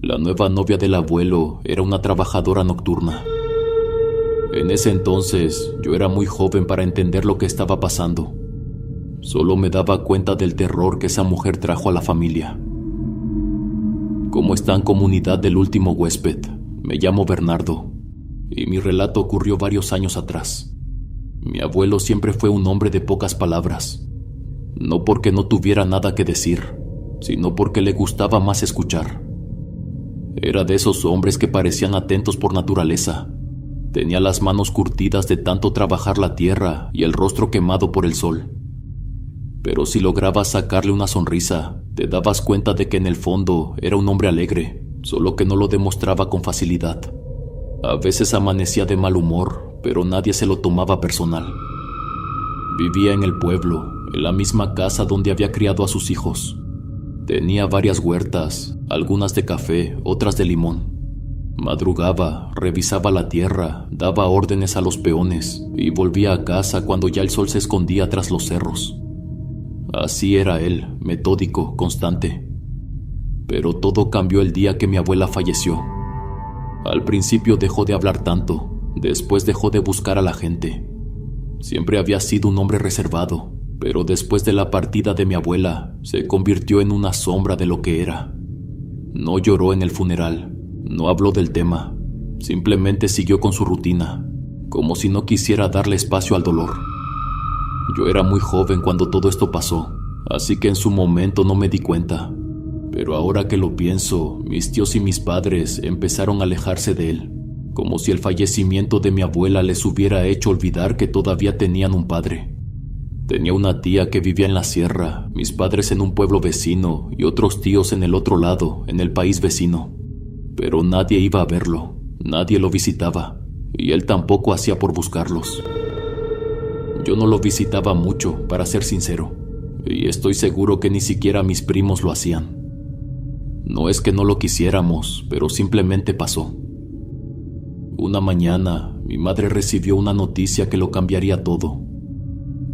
La nueva novia del abuelo era una trabajadora nocturna. En ese entonces yo era muy joven para entender lo que estaba pasando. Solo me daba cuenta del terror que esa mujer trajo a la familia. ¿Cómo están, comunidad del último huésped? Me llamo Bernardo y mi relato ocurrió varios años atrás. Mi abuelo siempre fue un hombre de pocas palabras, no porque no tuviera nada que decir, sino porque le gustaba más escuchar. Era de esos hombres que parecían atentos por naturaleza. Tenía las manos curtidas de tanto trabajar la tierra y el rostro quemado por el sol. Pero si lograbas sacarle una sonrisa, te dabas cuenta de que en el fondo era un hombre alegre, solo que no lo demostraba con facilidad. A veces amanecía de mal humor, pero nadie se lo tomaba personal. Vivía en el pueblo, en la misma casa donde había criado a sus hijos. Tenía varias huertas, algunas de café, otras de limón. Madrugaba, revisaba la tierra, daba órdenes a los peones y volvía a casa cuando ya el sol se escondía tras los cerros. Así era él, metódico, constante. Pero todo cambió el día que mi abuela falleció. Al principio dejó de hablar tanto, después dejó de buscar a la gente. Siempre había sido un hombre reservado, pero después de la partida de mi abuela, se convirtió en una sombra de lo que era. No lloró en el funeral, no habló del tema, simplemente siguió con su rutina, como si no quisiera darle espacio al dolor. Yo era muy joven cuando todo esto pasó, así que en su momento no me di cuenta. Pero ahora que lo pienso, mis tíos y mis padres empezaron a alejarse de él, como si el fallecimiento de mi abuela les hubiera hecho olvidar que todavía tenían un padre. Tenía una tía que vivía en la sierra, mis padres en un pueblo vecino y otros tíos en el otro lado, en el país vecino. Pero nadie iba a verlo, nadie lo visitaba, y él tampoco hacía por buscarlos. Yo no lo visitaba mucho, para ser sincero, y estoy seguro que ni siquiera mis primos lo hacían. No es que no lo quisiéramos, pero simplemente pasó. Una mañana, mi madre recibió una noticia que lo cambiaría todo.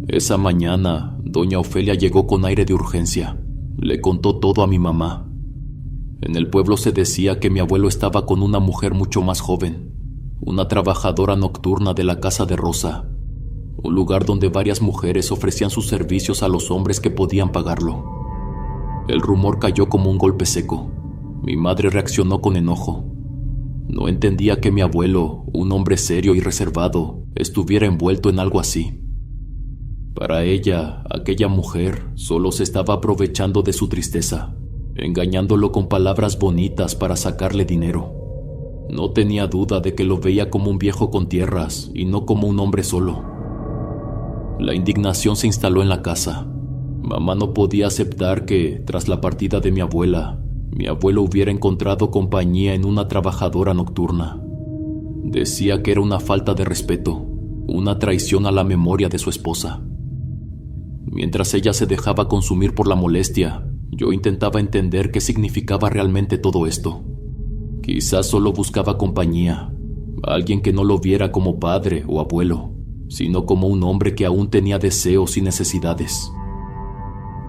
Esa mañana, doña Ofelia llegó con aire de urgencia. Le contó todo a mi mamá. En el pueblo se decía que mi abuelo estaba con una mujer mucho más joven, una trabajadora nocturna de la casa de Rosa, un lugar donde varias mujeres ofrecían sus servicios a los hombres que podían pagarlo. El rumor cayó como un golpe seco. Mi madre reaccionó con enojo. No entendía que mi abuelo, un hombre serio y reservado, estuviera envuelto en algo así. Para ella, aquella mujer solo se estaba aprovechando de su tristeza, engañándolo con palabras bonitas para sacarle dinero. No tenía duda de que lo veía como un viejo con tierras y no como un hombre solo. La indignación se instaló en la casa. Mamá no podía aceptar que, tras la partida de mi abuela, mi abuelo hubiera encontrado compañía en una trabajadora nocturna. Decía que era una falta de respeto, una traición a la memoria de su esposa. Mientras ella se dejaba consumir por la molestia, yo intentaba entender qué significaba realmente todo esto. Quizás solo buscaba compañía, alguien que no lo viera como padre o abuelo, sino como un hombre que aún tenía deseos y necesidades.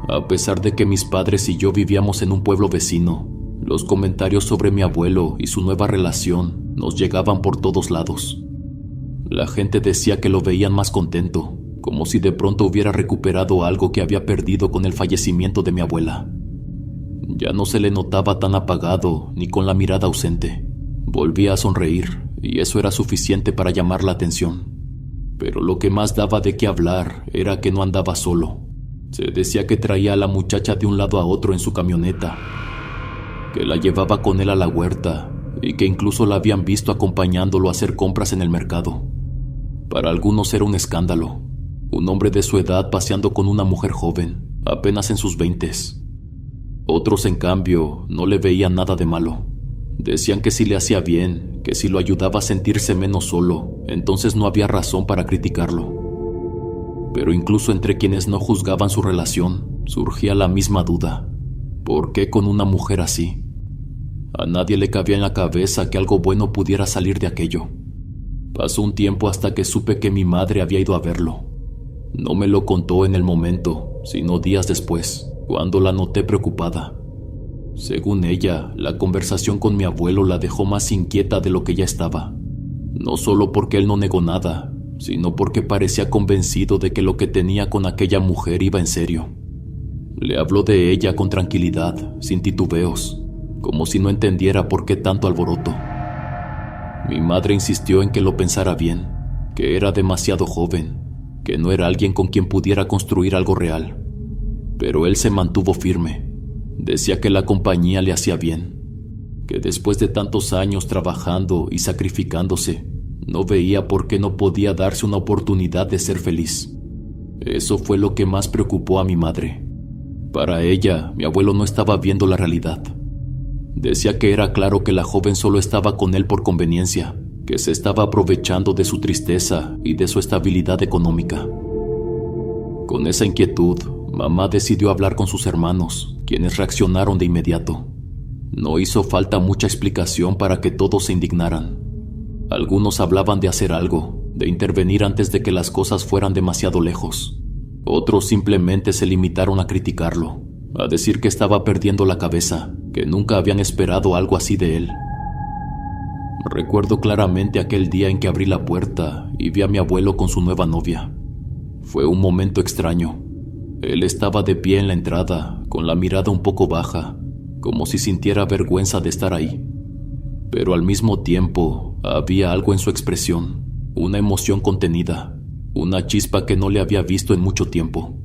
A pesar de que mis padres y yo vivíamos en un pueblo vecino, los comentarios sobre mi abuelo y su nueva relación nos llegaban por todos lados. La gente decía que lo veían más contento, como si de pronto hubiera recuperado algo que había perdido con el fallecimiento de mi abuela. Ya no se le notaba tan apagado ni con la mirada ausente. Volvía a sonreír y eso era suficiente para llamar la atención. Pero lo que más daba de qué hablar era que no andaba solo. Se decía que traía a la muchacha de un lado a otro en su camioneta, que la llevaba con él a la huerta y que incluso la habían visto acompañándolo a hacer compras en el mercado. Para algunos era un escándalo, un hombre de su edad paseando con una mujer joven, apenas en sus 20s. Otros, en cambio, no le veían nada de malo. Decían que si le hacía bien, que si lo ayudaba a sentirse menos solo, entonces no había razón para criticarlo. Pero incluso entre quienes no juzgaban su relación, surgía la misma duda. ¿Por qué con una mujer así? A nadie le cabía en la cabeza que algo bueno pudiera salir de aquello. Pasó un tiempo hasta que supe que mi madre había ido a verlo. No me lo contó en el momento, sino días después, cuando la noté preocupada. Según ella, la conversación con mi abuelo la dejó más inquieta de lo que ya estaba. No solo porque él no negó nada, sino porque parecía convencido de que lo que tenía con aquella mujer iba en serio. Le habló de ella con tranquilidad, sin titubeos, como si no entendiera por qué tanto alboroto. Mi madre insistió en que lo pensara bien, que era demasiado joven, que no era alguien con quien pudiera construir algo real. Pero él se mantuvo firme. Decía que la compañía le hacía bien, que después de tantos años trabajando y sacrificándose, no veía por qué no podía darse una oportunidad de ser feliz. Eso fue lo que más preocupó a mi madre. Para ella, mi abuelo no estaba viendo la realidad. Decía que era claro que la joven solo estaba con él por conveniencia, que se estaba aprovechando de su tristeza y de su estabilidad económica. Con esa inquietud, mamá decidió hablar con sus hermanos, quienes reaccionaron de inmediato. No hizo falta mucha explicación para que todos se indignaran. Algunos hablaban de hacer algo, de intervenir antes de que las cosas fueran demasiado lejos. Otros simplemente se limitaron a criticarlo, a decir que estaba perdiendo la cabeza, que nunca habían esperado algo así de él. Recuerdo claramente aquel día en que abrí la puerta y vi a mi abuelo con su nueva novia. Fue un momento extraño. Él estaba de pie en la entrada, con la mirada un poco baja, como si sintiera vergüenza de estar ahí. Pero al mismo tiempo, había algo en su expresión, una emoción contenida, una chispa que no le había visto en mucho tiempo.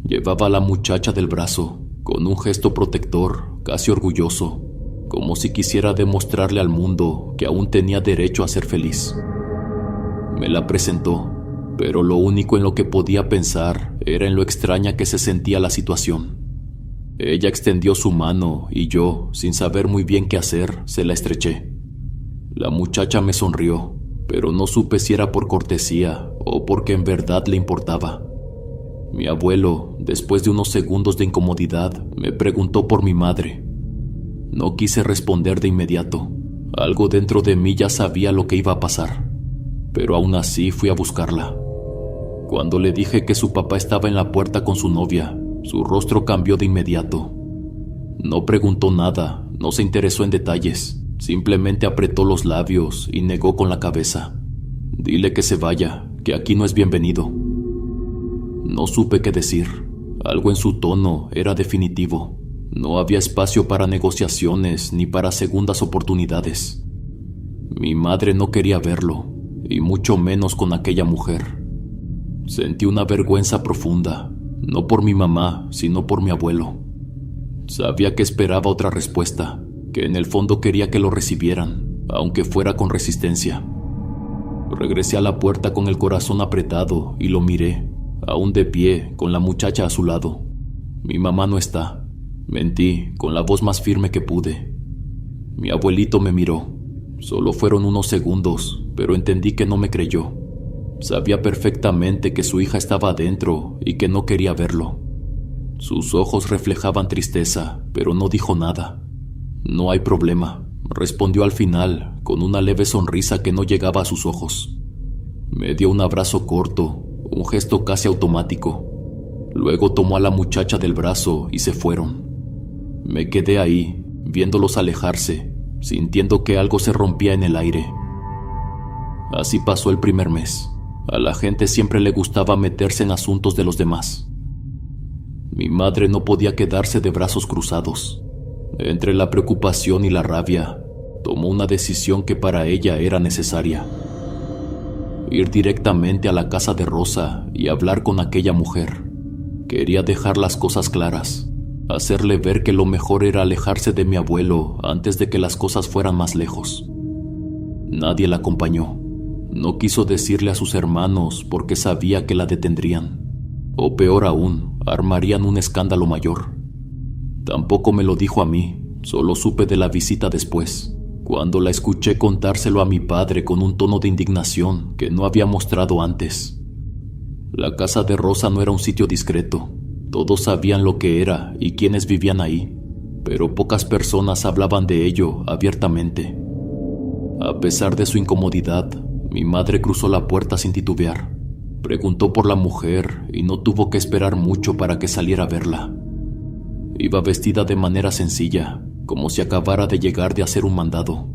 Llevaba a la muchacha del brazo, con un gesto protector, casi orgulloso, como si quisiera demostrarle al mundo que aún tenía derecho a ser feliz. Me la presentó, pero lo único en lo que podía pensar era en lo extraña que se sentía la situación. Ella extendió su mano y yo, sin saber muy bien qué hacer, se la estreché. La muchacha me sonrió, pero no supe si era por cortesía o porque en verdad le importaba. Mi abuelo, después de unos segundos de incomodidad, me preguntó por mi madre. No quise responder de inmediato. Algo dentro de mí ya sabía lo que iba a pasar, pero aún así fui a buscarla. Cuando le dije que su papá estaba en la puerta con su novia, su rostro cambió de inmediato. No preguntó nada, no se interesó en detalles, simplemente apretó los labios y negó con la cabeza. Dile que se vaya, que aquí no es bienvenido. No supe qué decir. Algo en su tono era definitivo. No había espacio para negociaciones ni para segundas oportunidades. Mi madre no quería verlo, y mucho menos con aquella mujer. Sentí una vergüenza profunda, no por mi mamá, sino por mi abuelo. Sabía que esperaba otra respuesta, que en el fondo quería que lo recibieran, aunque fuera con resistencia. Regresé a la puerta con el corazón apretado y lo miré, aún de pie, con la muchacha a su lado. Mi mamá no está. Mentí, con la voz más firme que pude. Mi abuelito me miró. Solo fueron unos segundos, pero entendí que no me creyó. Sabía perfectamente que su hija estaba adentro y que no quería verlo. Sus ojos reflejaban tristeza, pero no dijo nada. No hay problema, respondió al final, con una leve sonrisa que no llegaba a sus ojos. Me dio un abrazo corto, un gesto casi automático. Luego tomó a la muchacha del brazo y se fueron. Me quedé ahí, viéndolos alejarse, sintiendo que algo se rompía en el aire. Así pasó el primer mes. A la gente siempre le gustaba meterse en asuntos de los demás. Mi madre no podía quedarse de brazos cruzados. Entre la preocupación y la rabia, tomó una decisión que para ella era necesaria. Ir directamente a la casa de Rosa y hablar con aquella mujer. Quería dejar las cosas claras, hacerle ver que lo mejor era alejarse de mi abuelo antes de que las cosas fueran más lejos. Nadie la acompañó. No quiso decirle a sus hermanos porque sabía que la detendrían. O peor aún, armarían un escándalo mayor. Tampoco me lo dijo a mí, solo supe de la visita después, cuando la escuché contárselo a mi padre con un tono de indignación que no había mostrado antes. La casa de Rosa no era un sitio discreto. Todos sabían lo que era y quiénes vivían ahí, pero pocas personas hablaban de ello abiertamente. A pesar de su incomodidad, mi madre cruzó la puerta sin titubear. Preguntó por la mujer y no tuvo que esperar mucho para que saliera a verla. Iba vestida de manera sencilla, como si acabara de llegar de hacer un mandado.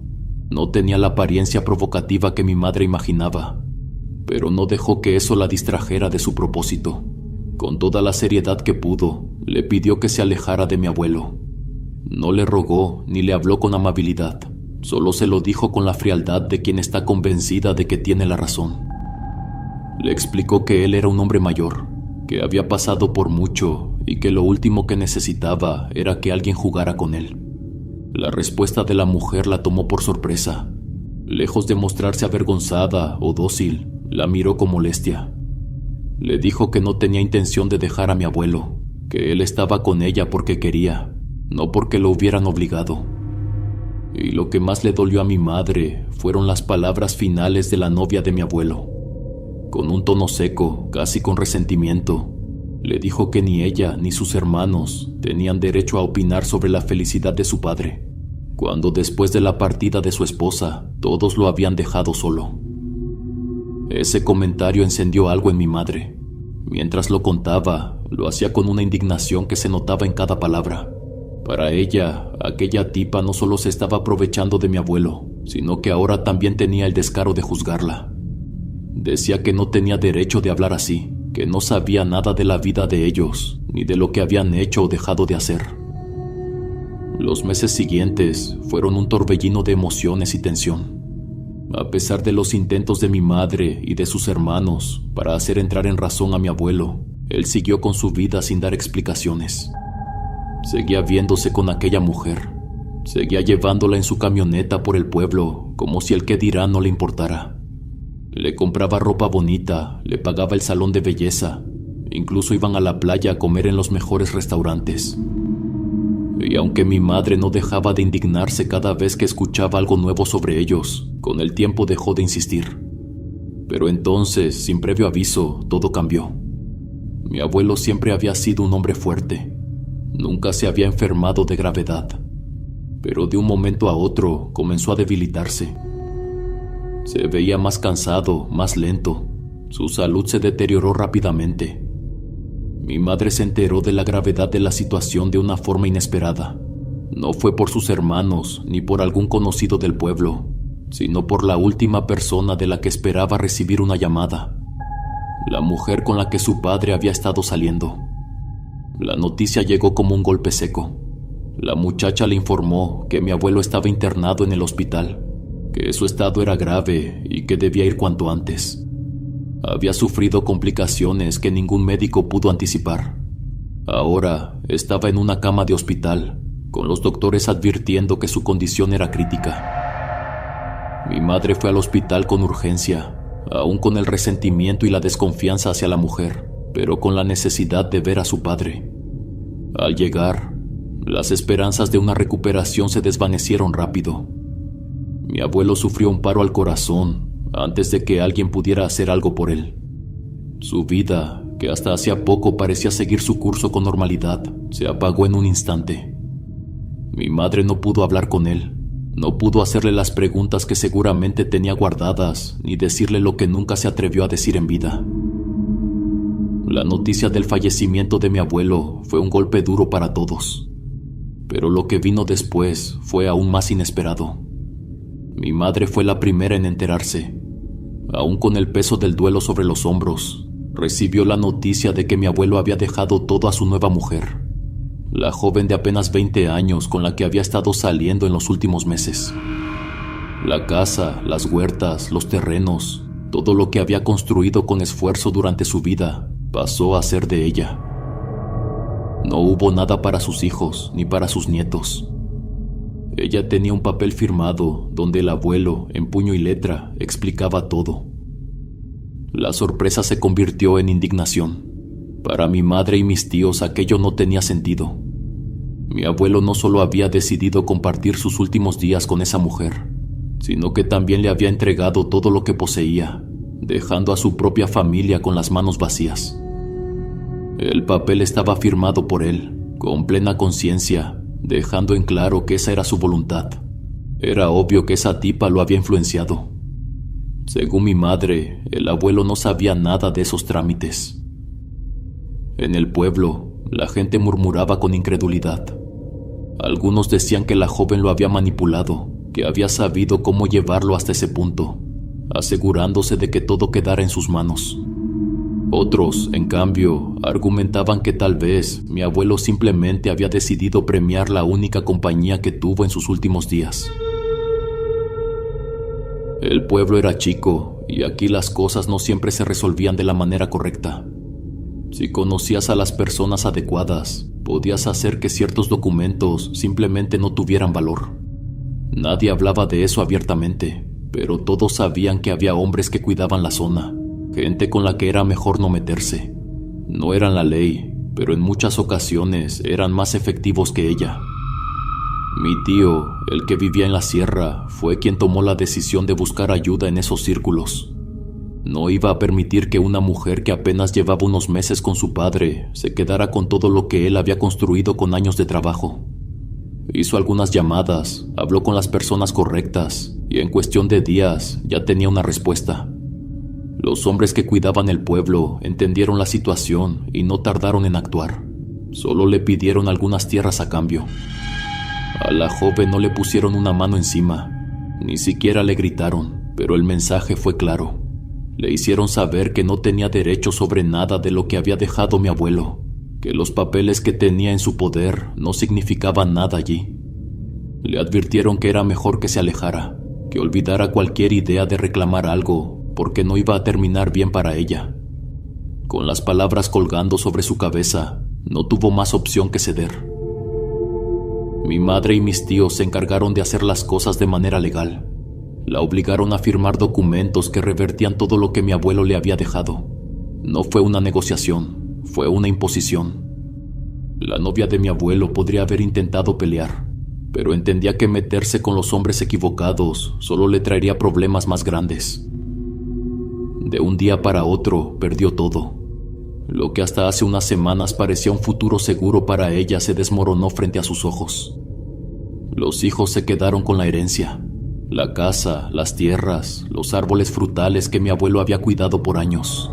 No tenía la apariencia provocativa que mi madre imaginaba, pero no dejó que eso la distrajera de su propósito. Con toda la seriedad que pudo, le pidió que se alejara de mi abuelo. No le rogó ni le habló con amabilidad, solo se lo dijo con la frialdad de quien está convencida de que tiene la razón. Le explicó que él era un hombre mayor, que había pasado por mucho y que lo último que necesitaba era que alguien jugara con él. La respuesta de la mujer la tomó por sorpresa. Lejos de mostrarse avergonzada o dócil, la miró con molestia. Le dijo que no tenía intención de dejar a mi abuelo, que él estaba con ella porque quería, no porque lo hubieran obligado. Y lo que más le dolió a mi madre fueron las palabras finales de la novia de mi abuelo. Con un tono seco, casi con resentimiento, le dijo que ni ella ni sus hermanos tenían derecho a opinar sobre la felicidad de su padre, cuando después de la partida de su esposa, todos lo habían dejado solo. Ese comentario encendió algo en mi madre. Mientras lo contaba, lo hacía con una indignación que se notaba en cada palabra. Para ella, aquella tipa no solo se estaba aprovechando de mi abuelo, sino que ahora también tenía el descaro de juzgarla. Decía que no tenía derecho de hablar así, que no sabía nada de la vida de ellos, ni de lo que habían hecho o dejado de hacer. Los meses siguientes fueron un torbellino de emociones y tensión. A pesar de los intentos de mi madre y de sus hermanos para hacer entrar en razón a mi abuelo, él siguió con su vida sin dar explicaciones. Seguía viéndose con aquella mujer, seguía llevándola en su camioneta por el pueblo como si el qué dirá no le importara. Le compraba ropa bonita, le pagaba el salón de belleza, incluso iban a la playa a comer en los mejores restaurantes. Y aunque mi madre no dejaba de indignarse cada vez que escuchaba algo nuevo sobre ellos, con el tiempo dejó de insistir. Pero entonces, sin previo aviso, todo cambió. Mi abuelo siempre había sido un hombre fuerte. Nunca se había enfermado de gravedad. Pero de un momento a otro comenzó a debilitarse. Se veía más cansado, más lento. Su salud se deterioró rápidamente. Mi madre se enteró de la gravedad de la situación de una forma inesperada. No fue por sus hermanos ni por algún conocido del pueblo, sino por la última persona de la que esperaba recibir una llamada. La mujer con la que su padre había estado saliendo. La noticia llegó como un golpe seco. La muchacha le informó que mi abuelo estaba internado en el hospital, que su estado era grave y que debía ir cuanto antes. Había sufrido complicaciones que ningún médico pudo anticipar. Ahora estaba en una cama de hospital, con los doctores advirtiendo que su condición era crítica. Mi madre fue al hospital con urgencia, aún con el resentimiento y la desconfianza hacia la mujer, pero con la necesidad de ver a su padre. Al llegar, las esperanzas de una recuperación se desvanecieron rápido. Mi abuelo sufrió un paro al corazón antes de que alguien pudiera hacer algo por él. Su vida, que hasta hacía poco parecía seguir su curso con normalidad, se apagó en un instante. Mi madre no pudo hablar con él, no pudo hacerle las preguntas que seguramente tenía guardadas, ni decirle lo que nunca se atrevió a decir en vida. La noticia del fallecimiento de mi abuelo fue un golpe duro para todos, pero lo que vino después fue aún más inesperado. Mi madre fue la primera en enterarse. Aún con el peso del duelo sobre los hombros, recibió la noticia de que mi abuelo había dejado todo a su nueva mujer, la joven de apenas 20 años con la que había estado saliendo en los últimos meses. La casa, las huertas, los terrenos, todo lo que había construido con esfuerzo durante su vida, pasó a ser de ella. No hubo nada para sus hijos ni para sus nietos. Ella tenía un papel firmado donde el abuelo, en puño y letra, explicaba todo. La sorpresa se convirtió en indignación. Para mi madre y mis tíos aquello no tenía sentido. Mi abuelo no solo había decidido compartir sus últimos días con esa mujer, sino que también le había entregado todo lo que poseía, dejando a su propia familia con las manos vacías. El papel estaba firmado por él, con plena conciencia, dejando en claro que esa era su voluntad. Era obvio que esa tipa lo había influenciado. Según mi madre, el abuelo no sabía nada de esos trámites. En el pueblo, La gente murmuraba con incredulidad. Algunos decían que la joven lo había manipulado, que había sabido cómo llevarlo hasta ese punto, asegurándose de que todo quedara en sus manos. Otros, en cambio, argumentaban que tal vez mi abuelo simplemente había decidido premiar la única compañía que tuvo en sus últimos días. El pueblo era chico y aquí las cosas no siempre se resolvían de la manera correcta. Si conocías a las personas adecuadas, podías hacer que ciertos documentos simplemente no tuvieran valor. Nadie hablaba de eso abiertamente, pero todos sabían que había hombres que cuidaban la zona, gente con la que era mejor no meterse. No eran la ley, pero en muchas ocasiones eran más efectivos que ella. Mi tío, el que vivía en la sierra, fue quien tomó la decisión de buscar ayuda en esos círculos. No iba a permitir que una mujer que apenas llevaba unos meses con su padre se quedara con todo lo que él había construido con años de trabajo. Hizo algunas llamadas, habló con las personas correctas y en cuestión de días ya tenía una respuesta. Los hombres que cuidaban el pueblo entendieron la situación y no tardaron en actuar. Solo le pidieron algunas tierras a cambio. A la joven no le pusieron una mano encima, ni siquiera le gritaron, pero el mensaje fue claro. Le hicieron saber que no tenía derecho sobre nada de lo que había dejado mi abuelo, que los papeles que tenía en su poder no significaban nada allí. Le advirtieron que era mejor que se alejara, que olvidara cualquier idea de reclamar algo, porque no iba a terminar bien para ella. Con las palabras colgando sobre su cabeza, no tuvo más opción que ceder. Mi madre y mis tíos se encargaron de hacer las cosas de manera legal. La obligaron a firmar documentos que revertían todo lo que mi abuelo le había dejado. No fue una negociación, fue una imposición. La novia de mi abuelo podría haber intentado pelear, pero entendía que meterse con los hombres equivocados solo le traería problemas más grandes. De un día para otro perdió todo. Lo que hasta hace unas semanas parecía un futuro seguro para ella se desmoronó frente a sus ojos. Los hijos se quedaron con la herencia, la casa, las tierras, los árboles frutales que mi abuelo había cuidado por años.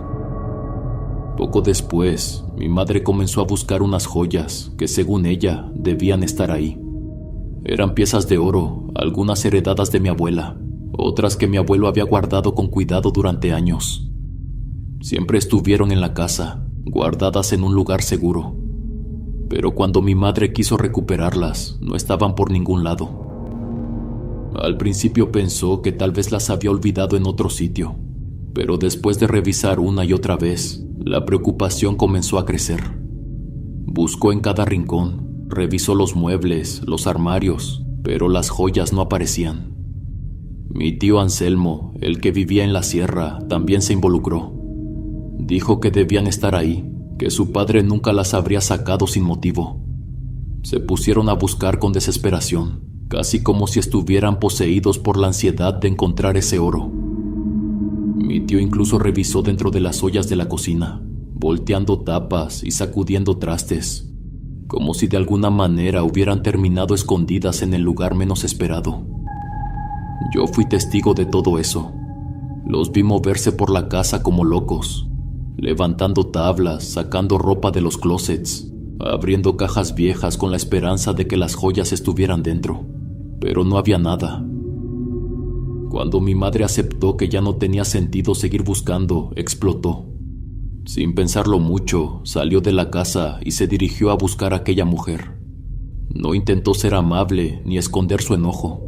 Poco después, mi madre comenzó a buscar unas joyas que, según ella, debían estar ahí. Eran piezas de oro, algunas heredadas de mi abuela, otras que mi abuelo había guardado con cuidado durante años. Siempre estuvieron en la casa, guardadas en un lugar seguro. Pero cuando mi madre quiso recuperarlas, no estaban por ningún lado. Al principio pensó que tal vez las había olvidado en otro sitio, pero después de revisar una y otra vez, la preocupación comenzó a crecer. Buscó en cada rincón, revisó los muebles, los armarios, pero las joyas no aparecían. Mi tío Anselmo, el que vivía en la sierra, también se involucró. Dijo que debían estar ahí, que su padre nunca las habría sacado sin motivo. Se pusieron a buscar con desesperación, casi como si estuvieran poseídos por la ansiedad de encontrar ese oro. Mi tío incluso revisó dentro de las ollas de la cocina, volteando tapas y sacudiendo trastes, como si de alguna manera hubieran terminado escondidas en el lugar menos esperado. Yo fui testigo de todo eso. Los vi moverse por la casa como locos, levantando tablas, sacando ropa de los closets, abriendo cajas viejas con la esperanza de que las joyas estuvieran dentro, pero no había nada. Cuando mi madre aceptó que ya no tenía sentido seguir buscando, explotó. Sin pensarlo mucho, salió de la casa y se dirigió a buscar a aquella mujer. No intentó ser amable ni esconder su enojo.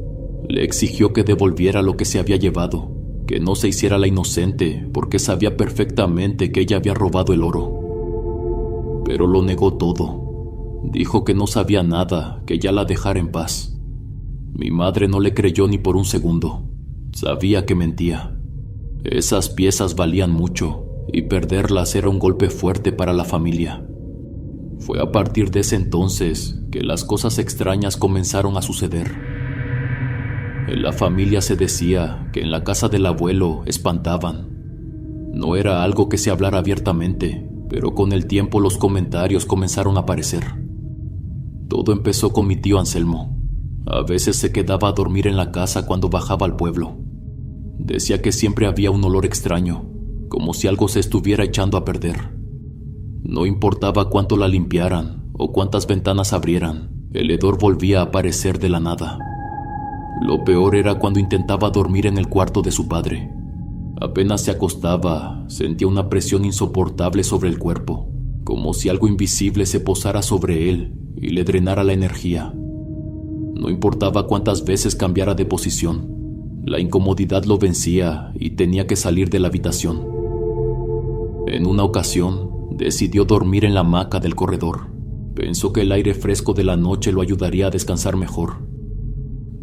Le exigió que devolviera lo que se había llevado, que no se hiciera la inocente porque sabía perfectamente que ella había robado el oro. Pero lo negó todo. Dijo que no sabía nada, que ya la dejara en paz. Mi madre no le creyó ni por un segundo. Sabía que mentía. Esas piezas valían mucho y perderlas era un golpe fuerte para la familia. Fue a partir de ese entonces que las cosas extrañas comenzaron a suceder. En la familia se decía que en la casa del abuelo espantaban. No era algo que se hablara abiertamente, pero con el tiempo los comentarios comenzaron a aparecer. Todo empezó con mi tío Anselmo. A veces se quedaba a dormir en la casa cuando bajaba al pueblo. Decía que siempre había un olor extraño, como si algo se estuviera echando a perder. No importaba cuánto la limpiaran o cuántas ventanas abrieran, el hedor volvía a aparecer de la nada. Lo peor era cuando intentaba dormir en el cuarto de su padre. Apenas se acostaba, sentía una presión insoportable sobre el cuerpo, como si algo invisible se posara sobre él y le drenara la energía. No importaba cuántas veces cambiara de posición, la incomodidad lo vencía y tenía que salir de la habitación. En una ocasión, decidió dormir en la hamaca del corredor. Pensó que el aire fresco de la noche lo ayudaría a descansar mejor.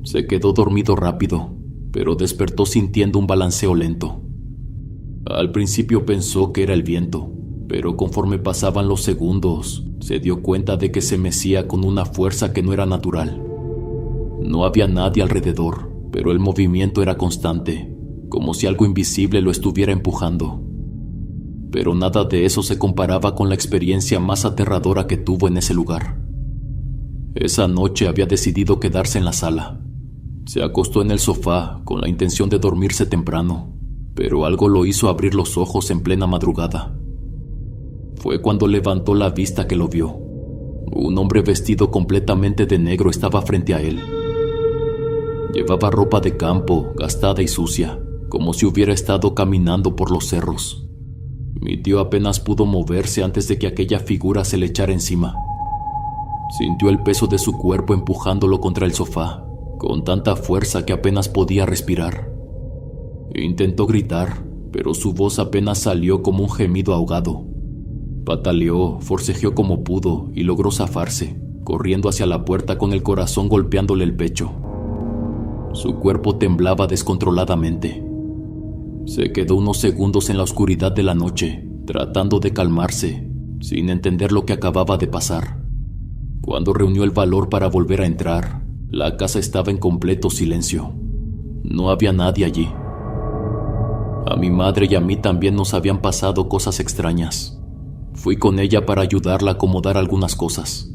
Se quedó dormido rápido, pero despertó sintiendo un balanceo lento. Al principio pensó que era el viento, pero conforme pasaban los segundos, se dio cuenta de que se mecía con una fuerza que no era natural. No había nadie alrededor, pero el movimiento era constante, como si algo invisible lo estuviera empujando. Pero nada de eso se comparaba con la experiencia más aterradora que tuvo en ese lugar. Esa noche había decidido quedarse en la sala. Se acostó en el sofá con la intención de dormirse temprano, pero algo lo hizo abrir los ojos en plena madrugada. Fue cuando levantó la vista que lo vio. Un hombre vestido completamente de negro estaba frente a él. Llevaba ropa de campo, gastada y sucia, como si hubiera estado caminando por los cerros. Mi tío apenas pudo moverse antes de que aquella figura se le echara encima. Sintió el peso de su cuerpo empujándolo contra el sofá, con tanta fuerza que apenas podía respirar. Intentó gritar, pero su voz apenas salió como un gemido ahogado. Pataleó, forcejeó como pudo y logró zafarse, corriendo hacia la puerta con el corazón golpeándole el pecho. Su cuerpo temblaba descontroladamente. Se quedó unos segundos en la oscuridad de la noche, tratando de calmarse, sin entender lo que acababa de pasar. Cuando reunió el valor para volver a entrar, la casa estaba en completo silencio. No había nadie allí. A mi madre y a mí también nos habían pasado cosas extrañas. Fui con ella para ayudarla a acomodar algunas cosas.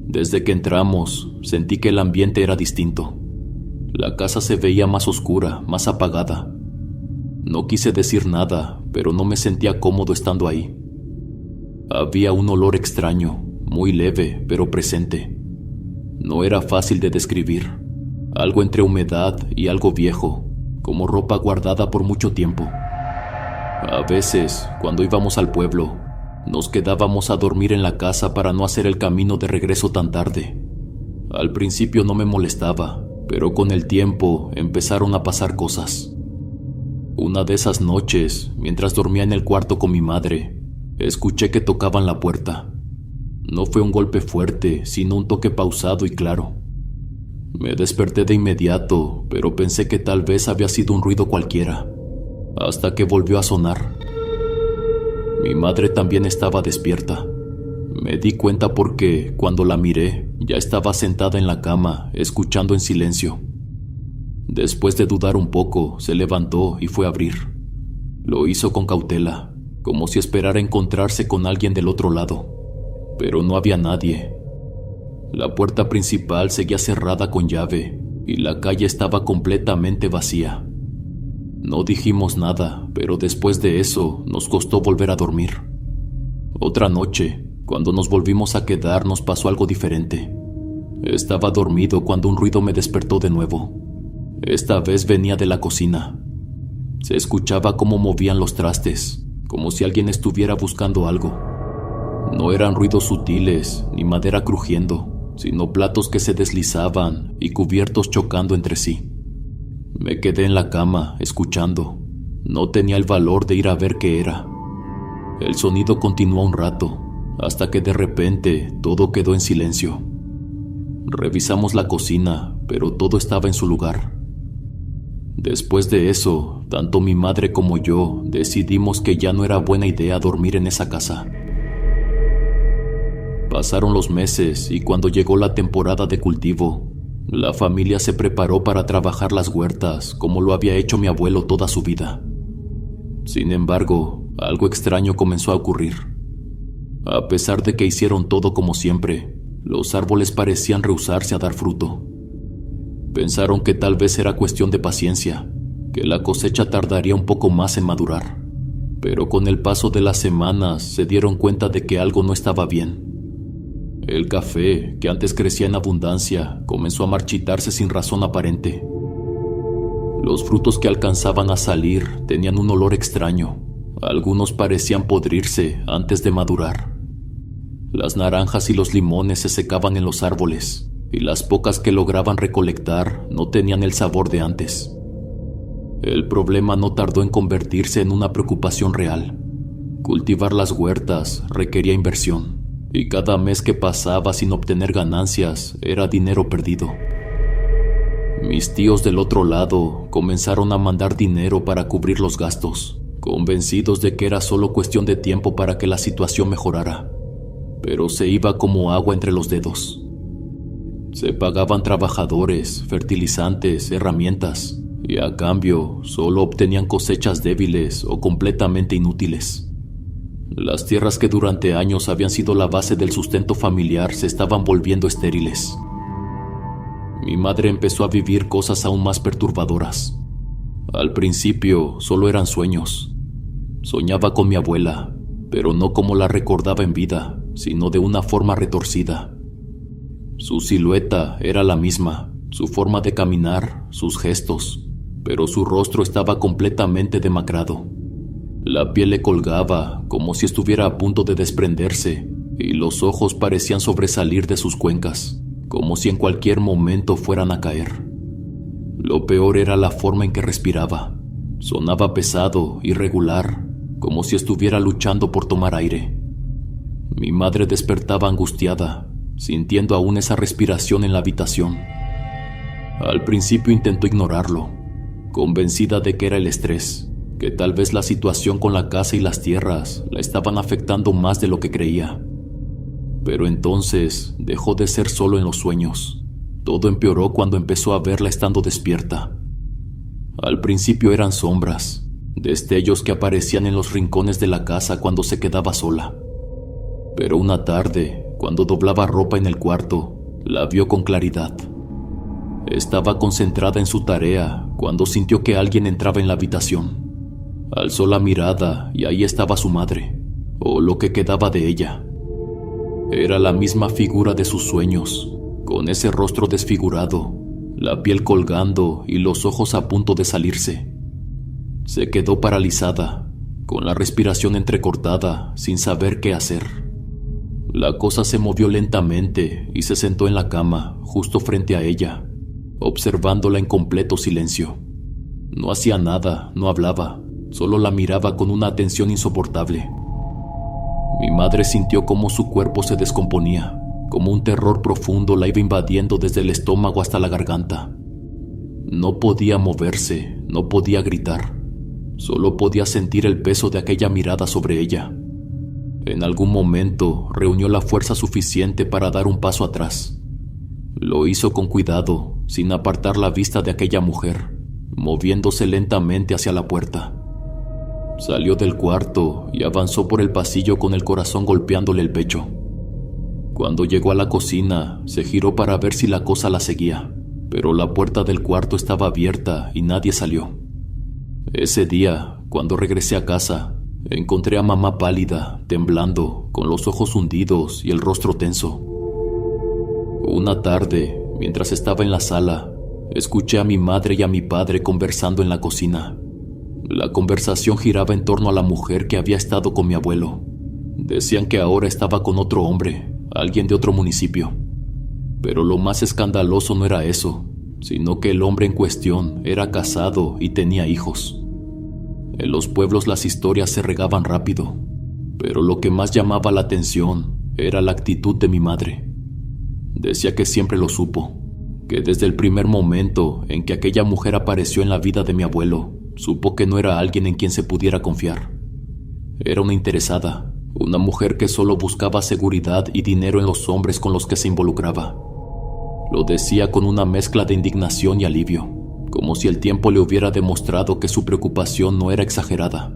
Desde que entramos, sentí que el ambiente era distinto. La casa se veía más oscura, más apagada. No quise decir nada, pero no me sentía cómodo estando ahí. Había un olor extraño, muy leve, pero presente. No era fácil de describir. Algo entre humedad y algo viejo, como ropa guardada por mucho tiempo. A veces, cuando íbamos al pueblo, nos quedábamos a dormir en la casa para no hacer el camino de regreso tan tarde. Al principio no me molestaba, pero con el tiempo empezaron a pasar cosas. Una de esas noches, mientras dormía en el cuarto con mi madre, escuché que tocaban la puerta. No fue un golpe fuerte, sino un toque pausado y claro. Me desperté de inmediato, pero pensé que tal vez había sido un ruido cualquiera, hasta que volvió a sonar. Mi madre también estaba despierta. Me di cuenta porque, cuando la miré, ya estaba sentada en la cama, escuchando en silencio. Después de dudar un poco, se levantó y fue a abrir. Lo hizo con cautela, como si esperara encontrarse con alguien del otro lado, pero no había nadie. La puerta principal seguía cerrada con llave y la calle estaba completamente vacía. No dijimos nada, pero después de eso nos costó volver a dormir. Otra noche, cuando nos volvimos a quedar, nos pasó algo diferente. Estaba dormido cuando un ruido me despertó de nuevo. Esta vez venía de la cocina. Se escuchaba cómo movían los trastes, como si alguien estuviera buscando algo. No eran ruidos sutiles, ni madera crujiendo, sino platos que se deslizaban y cubiertos chocando entre sí. Me quedé en la cama, escuchando. No tenía el valor de ir a ver qué era. El sonido continuó un rato, hasta que de repente todo quedó en silencio. Revisamos la cocina, pero todo estaba en su lugar. Después de eso, tanto mi madre como yo decidimos que ya no era buena idea dormir en esa casa. Pasaron los meses y cuando llegó la temporada de cultivo, la familia se preparó para trabajar las huertas como lo había hecho mi abuelo toda su vida. Sin embargo, algo extraño comenzó a ocurrir. A pesar de que hicieron todo como siempre, los árboles parecían rehusarse a dar fruto. Pensaron que tal vez era cuestión de paciencia, que la cosecha tardaría un poco más en madurar. Pero con el paso de las semanas se dieron cuenta de que algo no estaba bien. El café, que antes crecía en abundancia, comenzó a marchitarse sin razón aparente. Los frutos que alcanzaban a salir tenían un olor extraño. Algunos parecían podrirse antes de madurar. Las naranjas y los limones se secaban en los árboles, y las pocas que lograban recolectar no tenían el sabor de antes. El problema no tardó en convertirse en una preocupación real. Cultivar las huertas requería inversión, y cada mes que pasaba sin obtener ganancias era dinero perdido. Mis tíos del otro lado comenzaron a mandar dinero para cubrir los gastos, convencidos de que era solo cuestión de tiempo para que la situación mejorara. Pero se iba como agua entre los dedos. Se pagaban trabajadores, fertilizantes, herramientas, y a cambio solo obtenían cosechas débiles o completamente inútiles. Las tierras que durante años habían sido la base del sustento familiar se estaban volviendo estériles. Mi madre empezó a vivir cosas aún más perturbadoras. Al principio solo eran sueños. Soñaba con mi abuela, pero no como la recordaba en vida, sino de una forma retorcida. Su silueta era la misma, su forma de caminar, sus gestos, pero su rostro estaba completamente demacrado. La piel le colgaba como si estuviera a punto de desprenderse, y los ojos parecían sobresalir de sus cuencas, como si en cualquier momento fueran a caer. Lo peor era la forma en que respiraba. Sonaba pesado, irregular, como si estuviera luchando por tomar aire. Mi madre despertaba angustiada, sintiendo aún esa respiración en la habitación. Al principio intentó ignorarlo, convencida de que era el estrés, que tal vez la situación con la casa y las tierras la estaban afectando más de lo que creía. Pero entonces dejó de ser solo en los sueños. Todo empeoró cuando empezó a verla estando despierta. Al principio eran sombras, destellos que aparecían en los rincones de la casa cuando se quedaba sola. Pero una tarde, cuando doblaba ropa en el cuarto, la vio con claridad. Estaba concentrada en su tarea cuando sintió que alguien entraba en la habitación. Alzó la mirada y ahí estaba su madre, o lo que quedaba de ella. Era la misma figura de sus sueños, con ese rostro desfigurado, la piel colgando y los ojos a punto de salirse. Se quedó paralizada, con la respiración entrecortada, sin saber qué hacer. La cosa se movió lentamente y se sentó en la cama, justo frente a ella, observándola en completo silencio. No hacía nada, no hablaba, solo la miraba con una atención insoportable. Mi madre sintió cómo su cuerpo se descomponía, como un terror profundo la iba invadiendo desde el estómago hasta la garganta. No podía moverse, no podía gritar, solo podía sentir el peso de aquella mirada sobre ella. En algún momento reunió la fuerza suficiente para dar un paso atrás. Lo hizo con cuidado, sin apartar la vista de aquella mujer, moviéndose lentamente hacia la puerta. Salió del cuarto y avanzó por el pasillo con el corazón golpeándole el pecho. Cuando llegó a la cocina, se giró para ver si la cosa la seguía, pero la puerta del cuarto estaba abierta y nadie salió. Ese día, cuando regresé a casa, encontré a mamá pálida, temblando, con los ojos hundidos y el rostro tenso. Una tarde, mientras estaba en la sala, escuché a mi madre y a mi padre conversando en la cocina. La conversación giraba en torno a la mujer que había estado con mi abuelo. Decían que ahora estaba con otro hombre, alguien de otro municipio. Pero lo más escandaloso no era eso, sino que el hombre en cuestión era casado y tenía hijos. En los pueblos las historias se regaban rápido, pero lo que más llamaba la atención era la actitud de mi madre. Decía que siempre lo supo, que desde el primer momento en que aquella mujer apareció en la vida de mi abuelo, supo que no era alguien en quien se pudiera confiar. Era una interesada, una mujer que solo buscaba seguridad y dinero en los hombres con los que se involucraba. Lo decía con una mezcla de indignación y alivio, como si el tiempo le hubiera demostrado que su preocupación no era exagerada.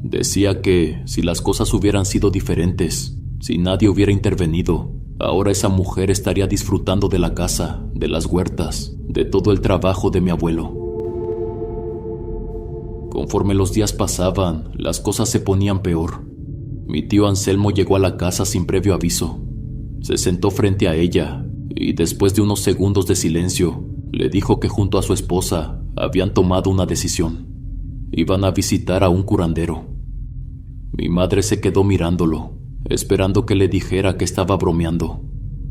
Decía que, si las cosas hubieran sido diferentes, si nadie hubiera intervenido, ahora esa mujer estaría disfrutando de la casa, de las huertas, de todo el trabajo de mi abuelo. Conforme los días pasaban, las cosas se ponían peor. Mi tío Anselmo llegó a la casa sin previo aviso. Se sentó frente a ella y, después de unos segundos de silencio, le dijo que junto a su esposa habían tomado una decisión. Iban a visitar a un curandero. Mi madre se quedó mirándolo, esperando que le dijera que estaba bromeando.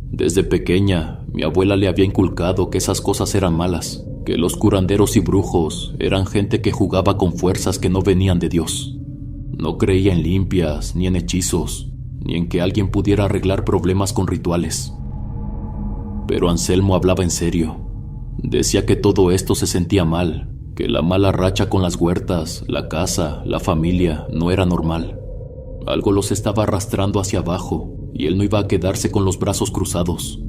Desde pequeña, mi abuela le había inculcado que esas cosas eran malas, que los curanderos y brujos eran gente que jugaba con fuerzas que no venían de Dios. No creía en limpias, ni en hechizos, ni en que alguien pudiera arreglar problemas con rituales. Pero Anselmo hablaba en serio. Decía que todo esto se sentía mal, que la mala racha con las huertas, la casa, la familia, no era normal. Algo los estaba arrastrando hacia abajo y él no iba a quedarse con los brazos cruzados.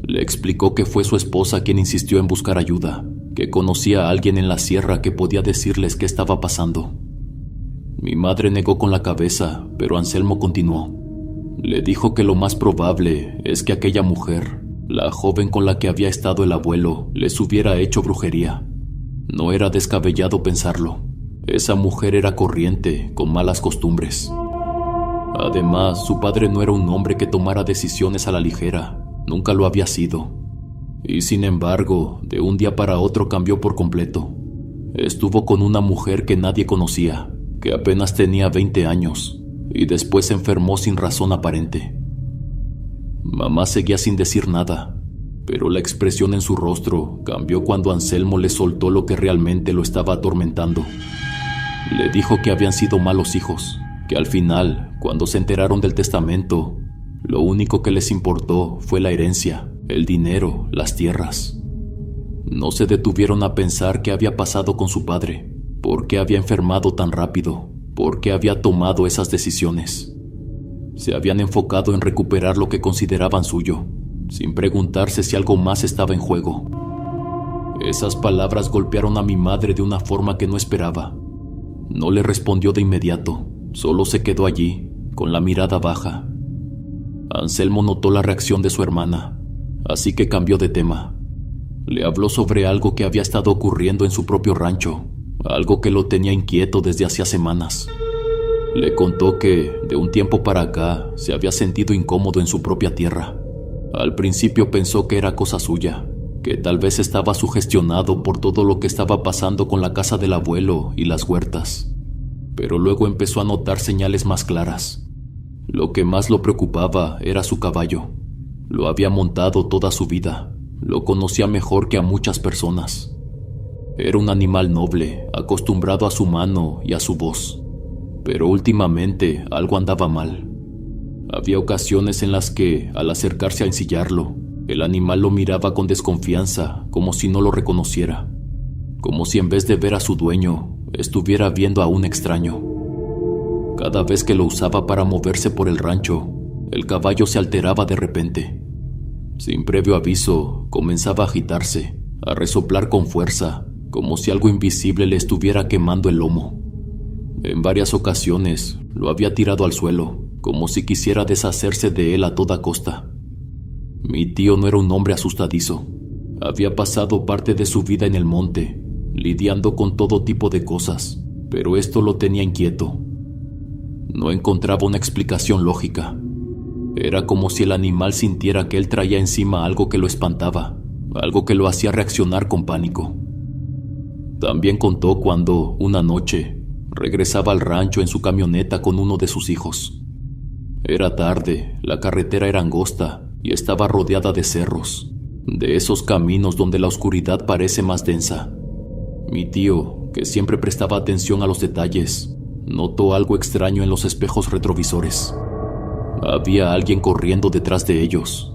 Le explicó que fue su esposa quien insistió en buscar ayuda, que conocía a alguien en la sierra que podía decirles qué estaba pasando. Mi madre negó con la cabeza, pero Anselmo continuó. Le dijo que lo más probable es que aquella mujer, la joven con la que había estado el abuelo, les hubiera hecho brujería. No era descabellado pensarlo. Esa mujer era corriente, con malas costumbres. Además, su padre no era un hombre que tomara decisiones a la ligera. Nunca lo había sido. Y sin embargo, de un día para otro cambió por completo. Estuvo con una mujer que nadie conocía, que apenas tenía 20 años, y después se enfermó sin razón aparente. Mamá seguía sin decir nada, pero la expresión en su rostro cambió cuando Anselmo le soltó lo que realmente lo estaba atormentando. Le dijo que habían sido malos hijos, que al final, cuando se enteraron del testamento, lo único que les importó fue la herencia, el dinero, las tierras. No se detuvieron a pensar qué había pasado con su padre, por qué había enfermado tan rápido, por qué había tomado esas decisiones. Se habían enfocado en recuperar lo que consideraban suyo, sin preguntarse si algo más estaba en juego. Esas palabras golpearon a mi madre de una forma que no esperaba. No le respondió de inmediato, solo se quedó allí, con la mirada baja. Anselmo notó la reacción de su hermana, así que cambió de tema. Le habló sobre algo que había estado ocurriendo en su propio rancho, algo que lo tenía inquieto desde hacía semanas. Le contó que, de un tiempo para acá, se había sentido incómodo en su propia tierra. Al principio pensó que era cosa suya, que tal vez estaba sugestionado por todo lo que estaba pasando con la casa del abuelo y las huertas. Pero luego empezó a notar señales más claras. Lo que más lo preocupaba era su caballo. Lo había montado toda su vida. Lo conocía mejor que a muchas personas. Era un animal noble, acostumbrado a su mano y a su voz. Pero últimamente algo andaba mal. Había ocasiones en las que, al acercarse a ensillarlo, el animal lo miraba con desconfianza, como si no lo reconociera. Como si en vez de ver a su dueño, estuviera viendo a un extraño. Cada vez que lo usaba para moverse por el rancho, el caballo se alteraba de repente. Sin previo aviso, comenzaba a agitarse, a resoplar con fuerza, como si algo invisible le estuviera quemando el lomo. En varias ocasiones lo había tirado al suelo, como si quisiera deshacerse de él a toda costa. Mi tío no era un hombre asustadizo. Había pasado parte de su vida en el monte, lidiando con todo tipo de cosas, pero esto lo tenía inquieto. No encontraba una explicación lógica. Era como si el animal sintiera que él traía encima algo que lo espantaba, algo que lo hacía reaccionar con pánico. También contó cuando, una noche, regresaba al rancho en su camioneta con uno de sus hijos. Era tarde, la carretera era angosta y estaba rodeada de cerros, de esos caminos donde la oscuridad parece más densa. Mi tío, que siempre prestaba atención a los detalles, notó algo extraño en los espejos retrovisores. Había alguien corriendo detrás de ellos.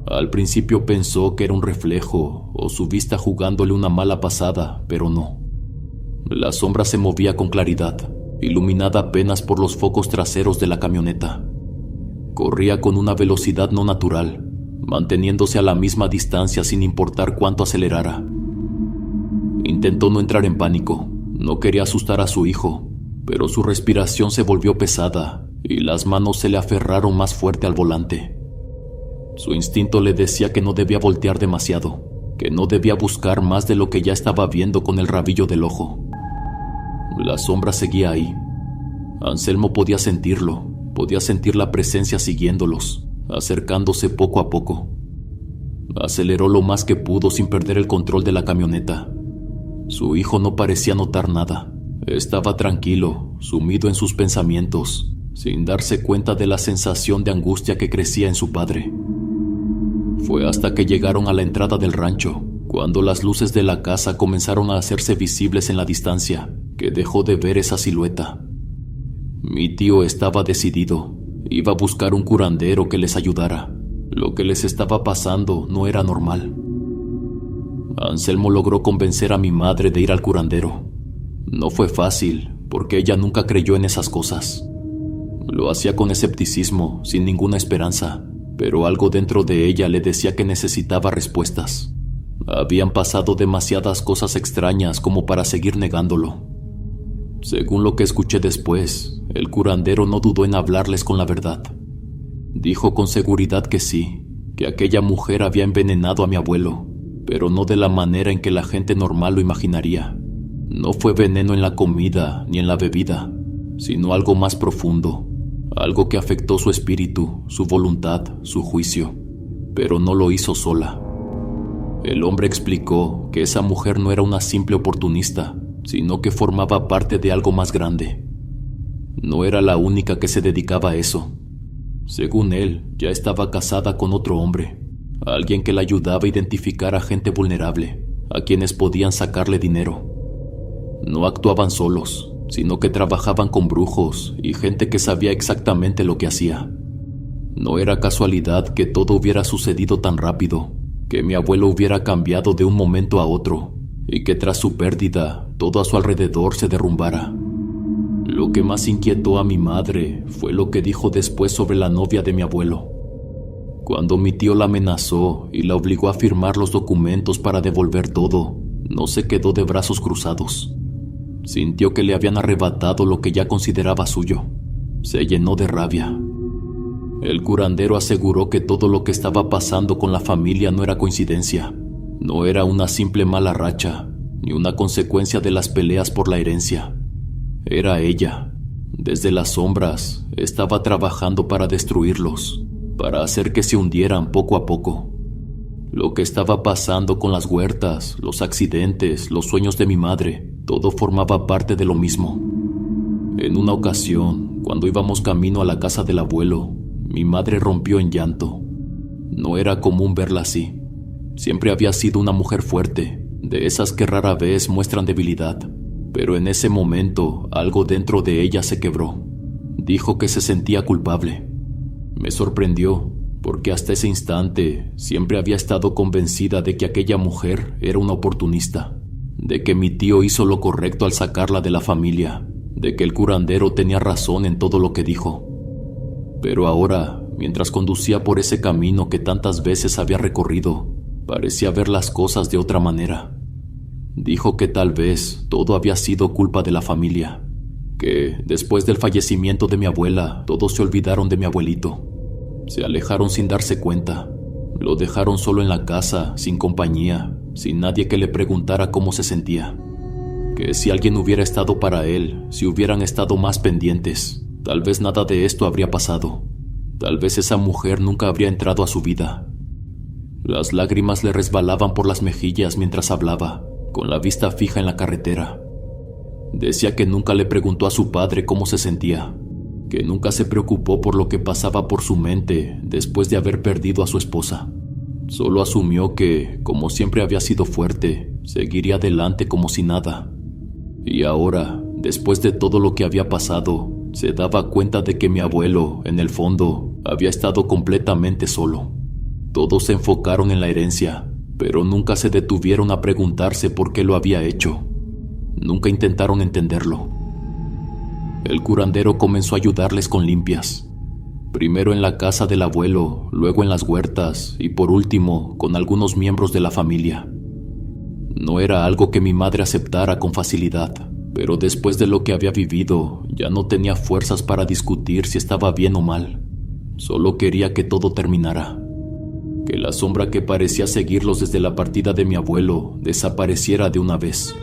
Al principio pensó que era un reflejo o su vista jugándole una mala pasada, pero no. La sombra se movía con claridad, iluminada apenas por los focos traseros de la camioneta. Corría con una velocidad no natural, manteniéndose a la misma distancia sin importar cuánto acelerara. Intentó no entrar en pánico, no quería asustar a su hijo, pero su respiración se volvió pesada y las manos se le aferraron más fuerte al volante. Su instinto le decía que no debía voltear demasiado, que no debía buscar más de lo que ya estaba viendo con el rabillo del ojo. La sombra seguía ahí. Anselmo podía sentirlo, podía sentir la presencia siguiéndolos, acercándose poco a poco. Aceleró lo más que pudo sin perder el control de la camioneta. Su hijo no parecía notar nada. Estaba tranquilo, sumido en sus pensamientos, sin darse cuenta de la sensación de angustia que crecía en su padre. Fue hasta que llegaron a la entrada del rancho, cuando las luces de la casa comenzaron a hacerse visibles en la distancia, que dejó de ver esa silueta. Mi tío estaba decidido. Iba a buscar un curandero que les ayudara. Lo que les estaba pasando no era normal. Anselmo logró convencer a mi madre de ir al curandero. No fue fácil, porque ella nunca creyó en esas cosas. Lo hacía con escepticismo, sin ninguna esperanza, pero algo dentro de ella le decía que necesitaba respuestas. Habían pasado demasiadas cosas extrañas como para seguir negándolo. Según lo que escuché después, el curandero no dudó en hablarles con la verdad. Dijo con seguridad que sí, que aquella mujer había envenenado a mi abuelo, pero no de la manera en que la gente normal lo imaginaría. No fue veneno en la comida ni en la bebida, sino algo más profundo, algo que afectó su espíritu, su voluntad, su juicio, pero no lo hizo sola. El hombre explicó que esa mujer no era una simple oportunista, sino que formaba parte de algo más grande. No era la única que se dedicaba a eso. Según él, ya estaba casada con otro hombre, alguien que la ayudaba a identificar a gente vulnerable, a quienes podían sacarle dinero. No actuaban solos, sino que trabajaban con brujos y gente que sabía exactamente lo que hacía. No era casualidad que todo hubiera sucedido tan rápido, que mi abuelo hubiera cambiado de un momento a otro, y que tras su pérdida, todo a su alrededor se derrumbara. Lo que más inquietó a mi madre fue lo que dijo después sobre la novia de mi abuelo. Cuando mi tío la amenazó y la obligó a firmar los documentos para devolver todo, no se quedó de brazos cruzados. Sintió que le habían arrebatado lo que ya consideraba suyo. Se llenó de rabia. El curandero aseguró que todo lo que estaba pasando con la familia no era coincidencia. No era una simple mala racha, ni una consecuencia de las peleas por la herencia. Era ella. Desde las sombras, estaba trabajando para destruirlos, para hacer que se hundieran poco a poco. Lo que estaba pasando con las huertas, los accidentes, los sueños de mi madre, todo formaba parte de lo mismo. En una ocasión, cuando íbamos camino a la casa del abuelo, mi madre rompió en llanto. No era común verla así. Siempre había sido una mujer fuerte, de esas que rara vez muestran debilidad, pero en ese momento algo dentro de ella se quebró. Dijo que se sentía culpable. Me sorprendió, porque hasta ese instante siempre había estado convencida de que aquella mujer era una oportunista, de que mi tío hizo lo correcto al sacarla de la familia, de que el curandero tenía razón en todo lo que dijo. Pero ahora, mientras conducía por ese camino que tantas veces había recorrido, parecía ver las cosas de otra manera. Dijo que tal vez todo había sido culpa de la familia, que después del fallecimiento de mi abuela, todos se olvidaron de mi abuelito. Se alejaron sin darse cuenta. Lo dejaron solo en la casa, sin compañía, sin nadie que le preguntara cómo se sentía. Que si alguien hubiera estado para él, si hubieran estado más pendientes, tal vez nada de esto habría pasado. Tal vez esa mujer nunca habría entrado a su vida. Las lágrimas le resbalaban por las mejillas mientras hablaba, con la vista fija en la carretera. Decía que nunca le preguntó a su padre cómo se sentía, que nunca se preocupó por lo que pasaba por su mente después de haber perdido a su esposa. Solo asumió que, como siempre había sido fuerte, seguiría adelante como si nada. Y ahora, después de todo lo que había pasado, se daba cuenta de que mi abuelo, en el fondo, había estado completamente solo. Todos se enfocaron en la herencia, pero nunca se detuvieron a preguntarse por qué lo había hecho. Nunca intentaron entenderlo. El curandero comenzó a ayudarles con limpias. Primero en la casa del abuelo, luego en las huertas y por último con algunos miembros de la familia. No era algo que mi madre aceptara con facilidad, pero después de lo que había vivido, ya no tenía fuerzas para discutir si estaba bien o mal. Solo quería que todo terminara. Que la sombra que parecía seguirlos desde la partida de mi abuelo desapareciera de una vez.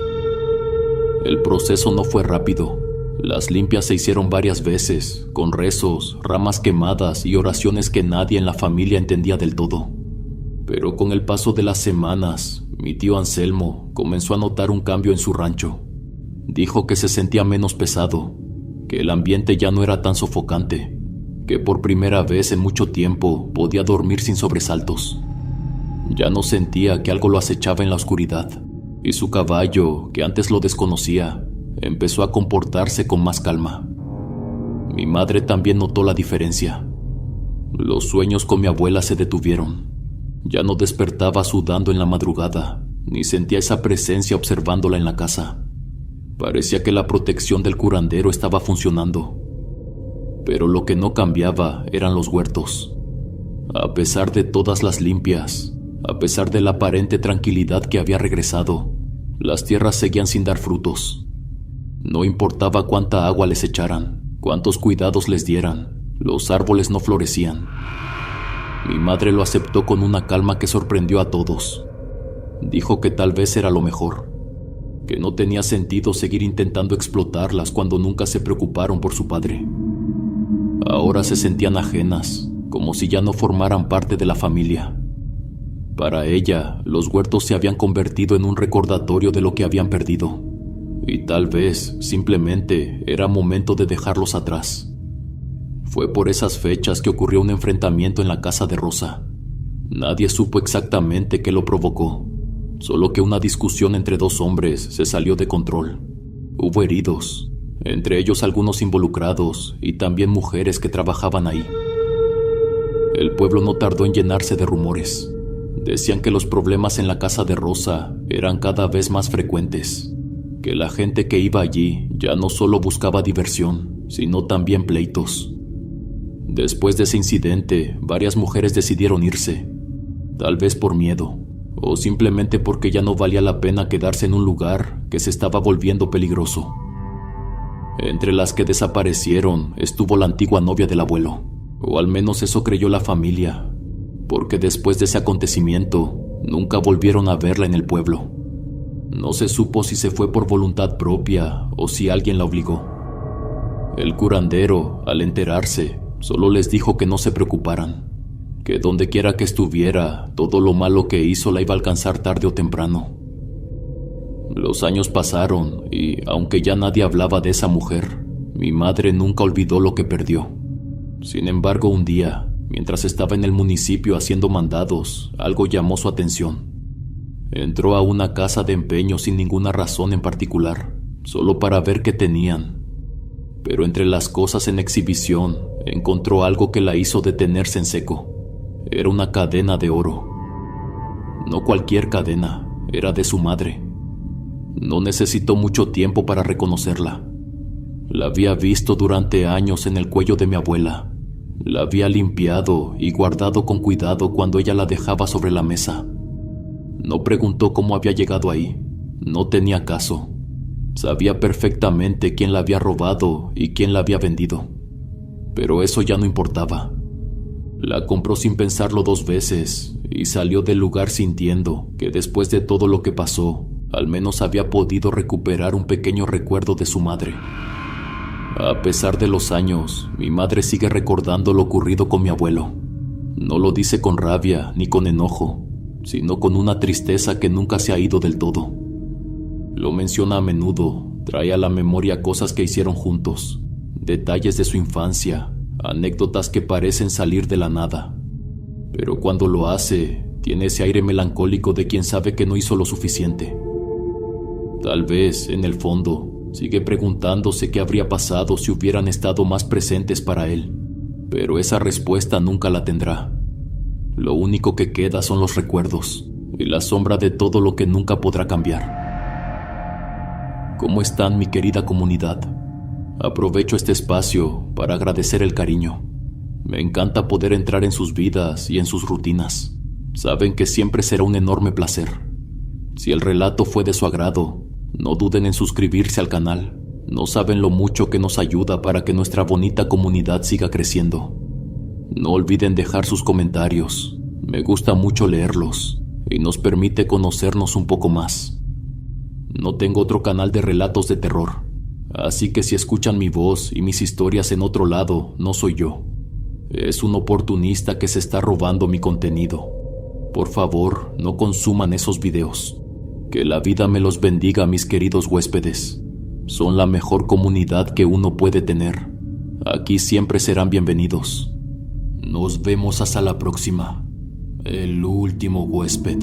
El proceso no fue rápido. Las limpias se hicieron varias veces, con rezos, ramas quemadas y oraciones que nadie en la familia entendía del todo. Pero con el paso de las semanas, mi tío Anselmo comenzó a notar un cambio en su rancho. Dijo que se sentía menos pesado, que el ambiente ya no era tan sofocante, que por primera vez en mucho tiempo podía dormir sin sobresaltos. Ya no sentía que algo lo acechaba en la oscuridad, y su caballo, que antes lo desconocía, empezó a comportarse con más calma. Mi madre también notó la diferencia. Los sueños con mi abuela se detuvieron. Ya no despertaba sudando en la madrugada, ni sentía esa presencia observándola en la casa. Parecía que la protección del curandero estaba funcionando. Pero lo que no cambiaba eran los huertos. A pesar de todas las limpias, a pesar de la aparente tranquilidad que había regresado, las tierras seguían sin dar frutos. No importaba cuánta agua les echaran, cuántos cuidados les dieran, los árboles no florecían. Mi madre lo aceptó con una calma que sorprendió a todos. Dijo que tal vez era lo mejor, que no tenía sentido seguir intentando explotarlas cuando nunca se preocuparon por su padre. Ahora se sentían ajenas, como si ya no formaran parte de la familia. Para ella, los huertos se habían convertido en un recordatorio de lo que habían perdido, y tal vez, simplemente, era momento de dejarlos atrás. Fue por esas fechas que ocurrió un enfrentamiento en la casa de Rosa. Nadie supo exactamente qué lo provocó, solo que una discusión entre dos hombres se salió de control. Hubo heridos, entre ellos algunos involucrados y también mujeres que trabajaban ahí. El pueblo no tardó en llenarse de rumores. Decían que los problemas en la casa de Rosa eran cada vez más frecuentes, que la gente que iba allí ya no solo buscaba diversión, sino también pleitos. Después de ese incidente, varias mujeres decidieron irse, tal vez por miedo, o simplemente porque ya no valía la pena quedarse en un lugar que se estaba volviendo peligroso. Entre las que desaparecieron estuvo la antigua novia del abuelo, o al menos eso creyó la familia, porque después de ese acontecimiento nunca volvieron a verla en el pueblo. No se supo si se fue por voluntad propia o si alguien la obligó. El curandero, al enterarse, solo les dijo que no se preocuparan, que donde quiera que estuviera, todo lo malo que hizo la iba a alcanzar tarde o temprano. Los años pasaron y, aunque ya nadie hablaba de esa mujer, mi madre nunca olvidó lo que perdió. Sin embargo, un día, mientras estaba en el municipio haciendo mandados, algo llamó su atención. Entró a una casa de empeño sin ninguna razón en particular, solo para ver qué tenían. Pero entre las cosas en exhibición, encontró algo que la hizo detenerse en seco. Era una cadena de oro. No cualquier cadena, era de su madre. No necesitó mucho tiempo para reconocerla. La había visto durante años en el cuello de mi abuela. La había limpiado y guardado con cuidado cuando ella la dejaba sobre la mesa. No preguntó cómo había llegado ahí. No tenía caso. Sabía perfectamente quién la había robado y quién la había vendido. Pero eso ya no importaba. La compró sin pensarlo 2 veces y salió del lugar sintiendo que después de todo lo que pasó, al menos había podido recuperar un pequeño recuerdo de su madre. A pesar de los años, mi madre sigue recordando lo ocurrido con mi abuelo. No lo dice con rabia ni con enojo, sino con una tristeza que nunca se ha ido del todo. Lo menciona a menudo, trae a la memoria cosas que hicieron juntos, detalles de su infancia, anécdotas que parecen salir de la nada. Pero cuando lo hace, tiene ese aire melancólico de quien sabe que no hizo lo suficiente. Tal vez, en el fondo, sigue preguntándose qué habría pasado si hubieran estado más presentes para él, pero esa respuesta nunca la tendrá. Lo único que queda son los recuerdos y la sombra de todo lo que nunca podrá cambiar. ¿Cómo están, mi querida comunidad? Aprovecho este espacio para agradecer el cariño. Me encanta poder entrar en sus vidas y en sus rutinas. Saben que siempre será un enorme placer. Si el relato fue de su agrado, no duden en suscribirse al canal. No saben lo mucho que nos ayuda para que nuestra bonita comunidad siga creciendo. No olviden dejar sus comentarios. Me gusta mucho leerlos y nos permite conocernos un poco más. no tengo otro canal de relatos de terror. Así que si escuchan mi voz y mis historias en otro lado, no soy yo. Es un oportunista que se está robando mi contenido. Por favor, no consuman esos videos. Que la vida me los bendiga, mis queridos huéspedes. Son la mejor comunidad que uno puede tener. Aquí siempre serán bienvenidos. Nos vemos hasta la próxima. El último huésped.